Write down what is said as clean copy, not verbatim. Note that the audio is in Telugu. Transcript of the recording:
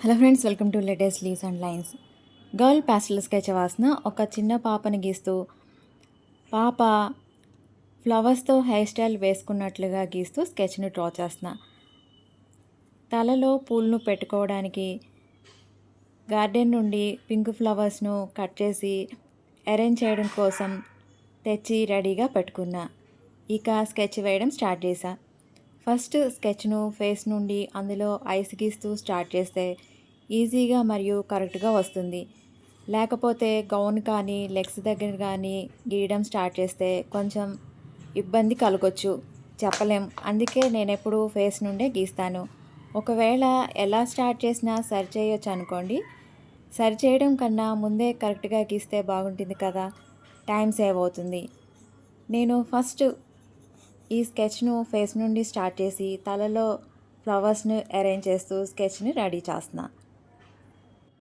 Hello friends, welcome to latest leaves and lines. Girl pastel sketch వాసన ఒక చిన్న పాపని గీస్తూ, పాప ఫ్లవర్స్తో హెయిర్ స్టైల్ వేసుకున్నట్లుగా గీస్తూ స్కెచ్ని డ్రా చేస్తున్నా. తలలో పూలను పెట్టుకోవడానికి గార్డెన్ నుండి పింక్ ఫ్లవర్స్ను కట్ చేసి అరేంజ్ చేయడం కోసం తెచ్చి రెడీగా పెట్టుకున్నా. ఇక స్కెచ్ వేయడం స్టార్ట్ చేశా. ఫస్ట్ స్కెచ్ను ఫేస్ నుండి అందులో ఐస్ గీస్తూ స్టార్ట్ చేస్తే ఈజీగా మరియు కరెక్ట్గా వస్తుంది. లేకపోతే గౌన్ కానీ లెగ్స్ దగ్గర కానీ గీయడం స్టార్ట్ చేస్తే కొంచెం ఇబ్బంది కలగొచ్చు, చెప్పలేం. అందుకే నేను ఎప్పుడు ఫేస్ నుండే గీస్తాను. ఒకవేళ ఎలా స్టార్ట్ చేసినా సరి చేయొచ్చు అనుకోండి. సరి చేయడం కన్నా ముందే కరెక్ట్గా గీస్తే బాగుంటుంది కదా, టైం సేవ్ అవుతుంది. నేను ఫస్ట్ ఈ స్కెచ్ను ఫేస్ నుండి స్టార్ట్ చేసి తలలో ఫ్లవర్స్ని అరేంజ్ చేస్తూ స్కెచ్ని రెడీ చేస్తున్నా.